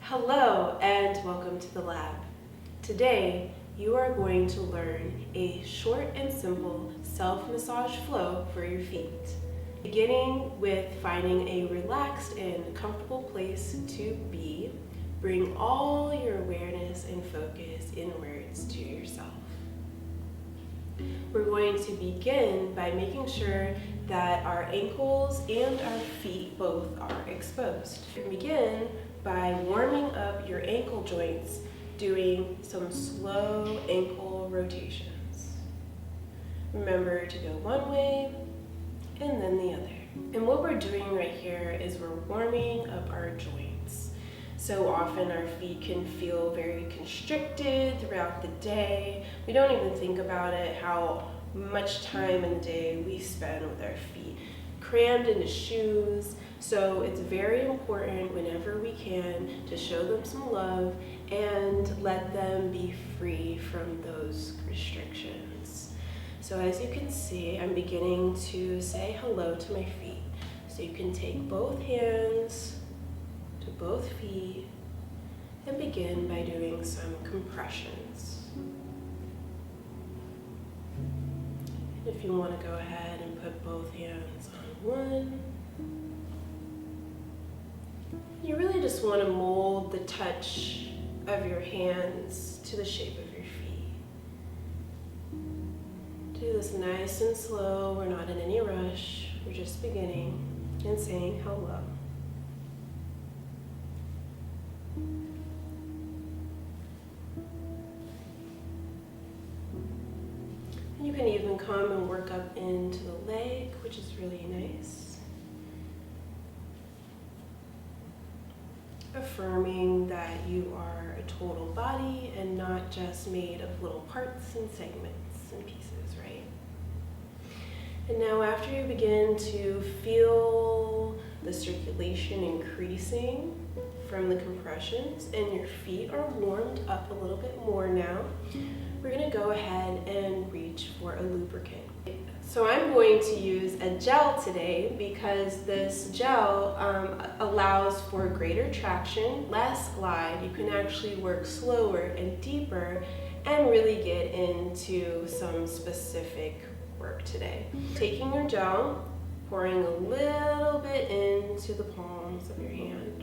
Hello and welcome to the lab. Today you are going to learn a short and simple self-massage flow for your feet. Beginning with finding a relaxed and comfortable place to be, bring all your awareness and focus inwards to yourself. We're going to begin by making sure that our ankles and our feet both are exposed. You can begin by warming up your ankle joints, doing some slow ankle rotations. Remember to go one way and then the other. And what we're doing right here is we're warming up our joints. So often our feet can feel very constricted throughout the day. We don't even think about it, how much time in the day we spend with our feet crammed into shoes. So it's very important whenever we can to show them some love and let them be free from those restrictions. So as you can see, I'm beginning to say hello to my feet. So you can take both hands to both feet and begin by doing some compressions. If you want to go ahead and put both hands on one, you really just want to mold the touch of your hands to the shape of your feet. Do this nice and slow. We're not in any rush. We're just beginning and saying hello. You can even come and work up into the leg, which is really nice. Affirming that you are a total body and not just made of little parts and segments and pieces, right? And now after you begin to feel the circulation increasing from the compressions and your feet are warmed up a little bit more now, we're going to go ahead and reach for a lubricant. So I'm going to use a gel today because this gel allows for greater traction, less glide. You can actually work slower and deeper and really get into some specific work today. Taking your gel, pouring a little bit into the palms of your hand.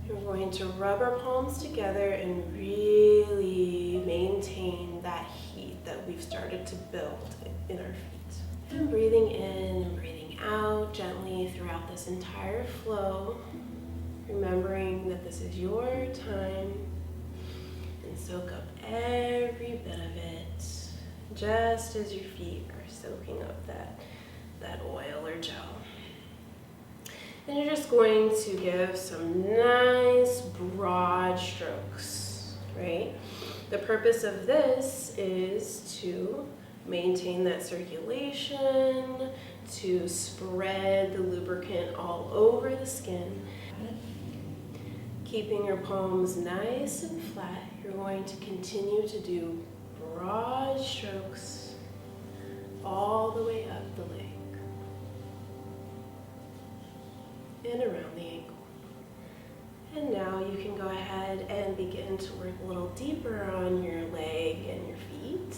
We're going to rub our palms together and really maintain that heat that we've started to build in our feet. And breathing in and breathing out gently throughout this entire flow, remembering that this is your time, and soak up every bit of it, just as your feet are soaking up that oil or gel. Then you're just going to give some nice broad strokes, right? The purpose of this is to maintain that circulation, to spread the lubricant all over the skin. Keeping your palms nice and flat, you're going to continue to do broad strokes all the way up the leg and around the ankle. And now you can go ahead and begin to work a little deeper on your leg and your feet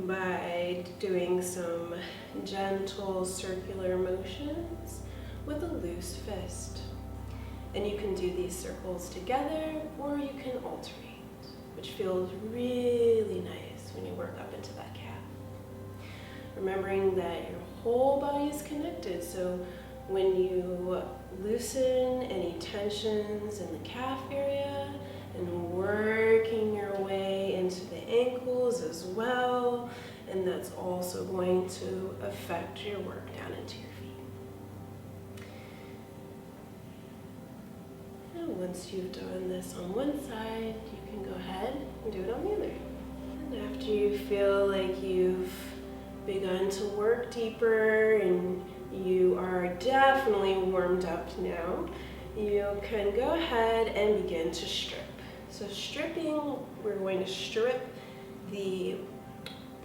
by doing some gentle circular motions with a loose fist. And you can do these circles together or you can alternate, which feels really nice when you work up into that calf. Remembering that your whole body is connected, so when you loosen any tensions in the calf area and working your way into the ankles as well, and that's also going to affect your work down into your feet. And once you've done this on one side, you can go ahead and do it on the other. And after you feel like you've begun to work deeper and you are definitely warmed up now, you can go ahead and begin to strip. So stripping, we're going to strip the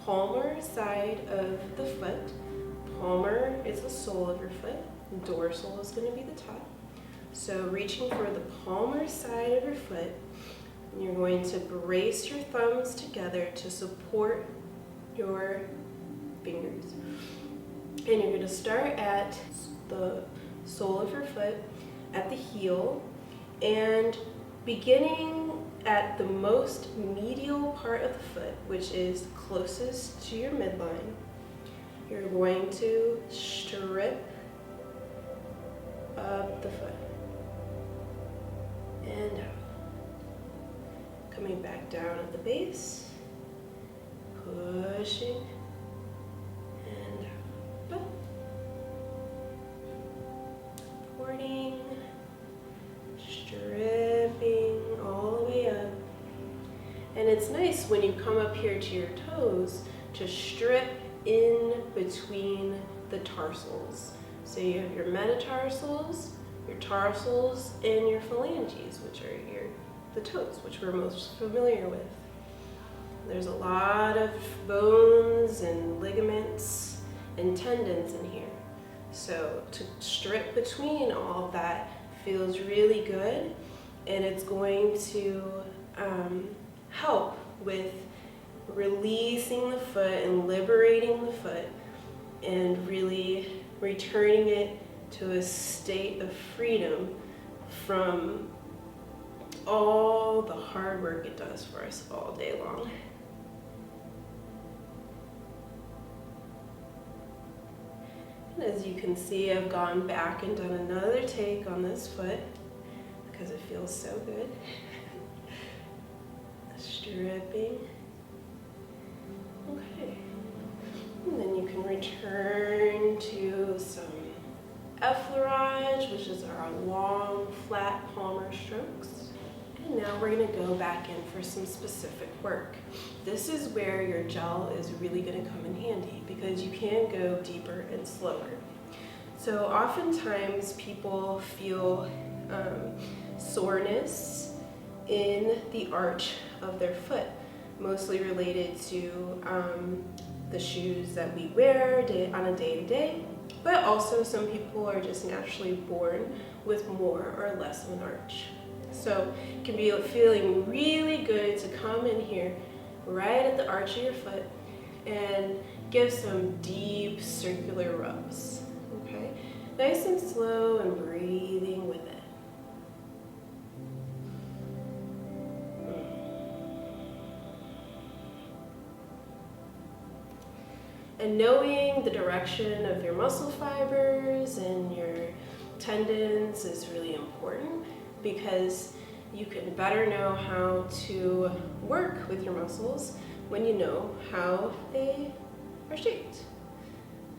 palmar side of the foot, palmar is the sole of your foot. Dorsal is going to be the top. So reaching for the palmar side of your foot, and you're going to brace your thumbs together to support your fingers. And you're going to start at the sole of your foot, at the heel, and beginning at the most medial part of the foot, which is closest to your midline, you're going to strip up the foot and out. Coming back down at the base, pushing and out. Up. Supporting, stripping all the way up. And it's nice when you come up here to your toes to strip in between the tarsals. So you have your metatarsals, your tarsals, and your phalanges, which are the toes, which we're most familiar with. There's a lot of bones and ligaments and tendons in here. So to strip between all of that feels really good, and it's going to help with releasing the foot and liberating the foot and really returning it to a state of freedom from all the hard work it does for us all day long. And as you can see, I've gone back and done another take on this foot because it feels so good. Stripping. Okay. And then you can return to some effleurage, which is our long, flat palmar strokes. And now we're going to go back in for some specific work. This is where your gel is really going to come in handy because you can go deeper and slower. So oftentimes people feel soreness in the arch of their foot, mostly related to the shoes that we wear on a day-to-day, but also some people are just naturally born with more or less of an arch. So it can be feeling really good to come in here right at the arch of your foot and give some deep circular rubs, okay? Nice and slow and breathing with it. And knowing the direction of your muscle fibers and your tendons is really important because you can better know how to work with your muscles when you know how they are shaped.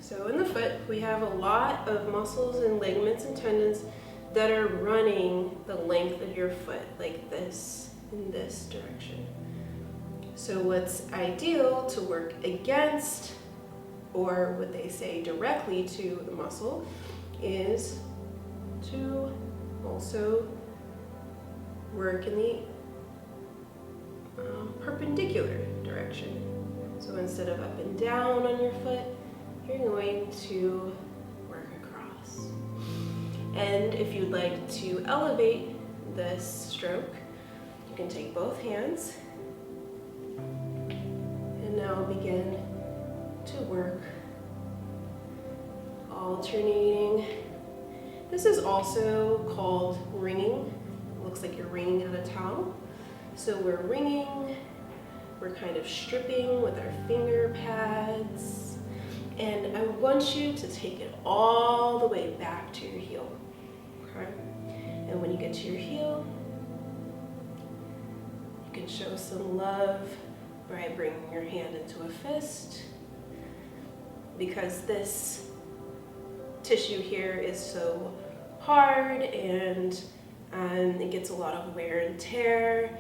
So in the foot, we have a lot of muscles and ligaments and tendons that are running the length of your foot like this, in this direction. So what's ideal to work against, or what they say directly to the muscle, is to also work in the perpendicular direction. So instead of up and down on your foot, you're going to work across. And if you'd like to elevate this stroke, you can take both hands and now begin to work, alternating. This is also called wringing. It looks like you're wringing out a towel. So we're wringing, we're kind of stripping with our finger pads, and I want you to take it all the way back to your heel, okay? And when you get to your heel, you can show some love by bringing your hand into a fist, because this tissue here is so hard and it gets a lot of wear and tear.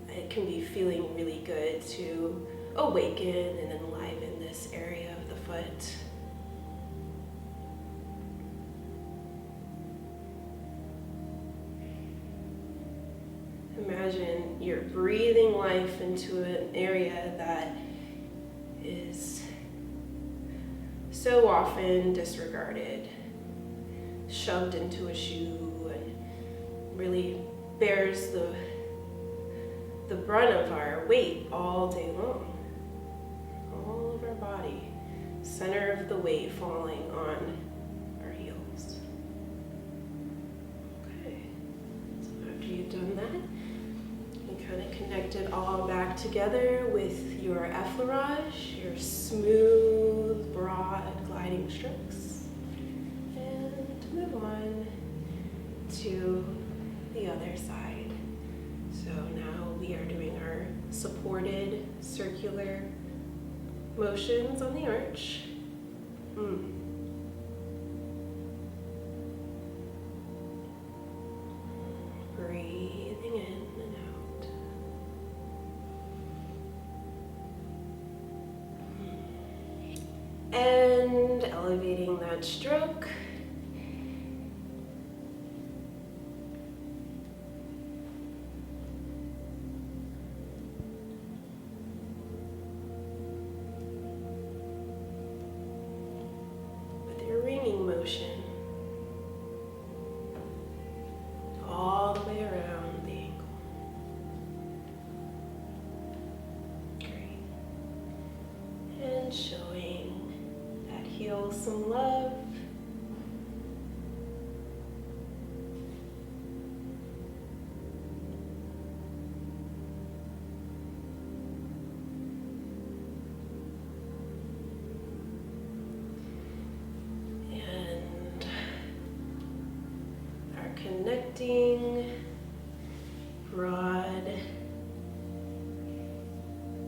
It can be feeling really good to awaken and enliven this area of the foot. Imagine you're breathing life into an area that is so often disregarded, shoved into a shoe, and really bears the brunt of our weight all day long. All of our body, center of the weight falling on our heels. Okay, so after you've done that, you kind of connect it all back together with your effleurage, your smooth, broad gliding strokes, and move on to the other side. So now we are doing our supported circular motions on the arch. Breathing in and out. And elevating that stroke. Motion all the way around the ankle. Great. And showing that heel some love. Connecting broad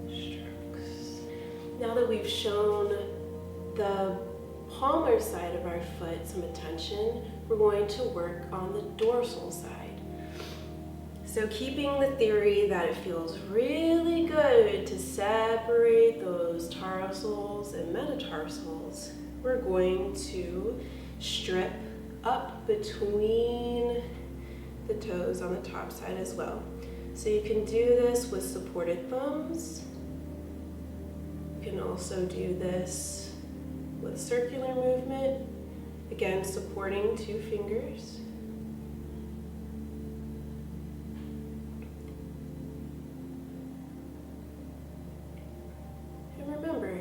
strokes. Now that we've shown the palmar side of our foot some attention, we're going to work on the dorsal side. So keeping the theory that it feels really good to separate those tarsals and metatarsals, we're going to strip up between the toes on the top side as well. So you can do this with supported thumbs. You can also do this with circular movement, again supporting 2 fingers. And remember,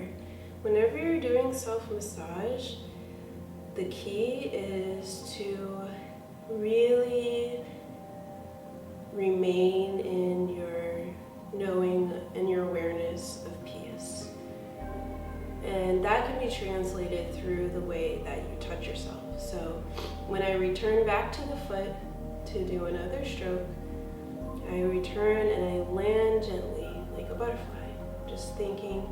whenever you're doing self-massage, the key is to really remain in your knowing and your awareness of peace. And that can be translated through the way that you touch yourself. So when I return back to the foot to do another stroke, I return and I land gently like a butterfly, just thinking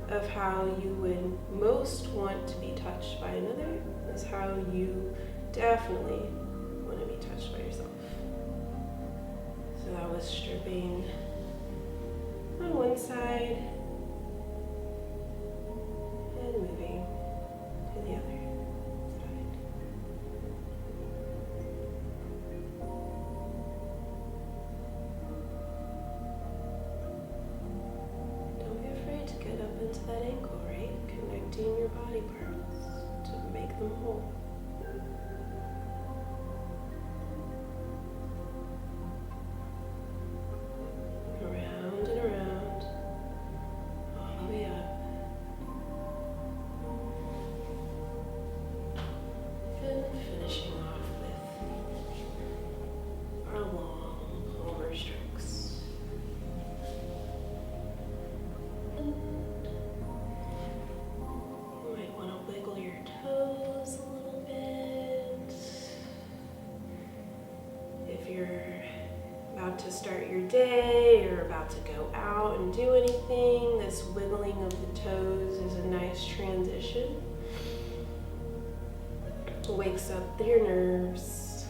of how you would most want to be touched by another is how you definitely want to be touched by yourself. So that was stripping on one side and moving to the other side. Don't be afraid to get up into that ankle, right? Connecting your body parts to make them whole. Around and around, all the way up. And finishing off with our long palmar strokes. You might want to wiggle your toes a little bit. If you're about to start your day or about to go out and do anything, this wiggling of the toes is a nice transition. It wakes up your nerves.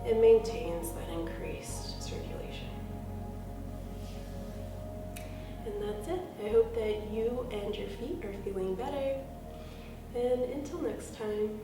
It maintains that increased circulation. And that's it. I hope that you and your feet are feeling better. And until next time.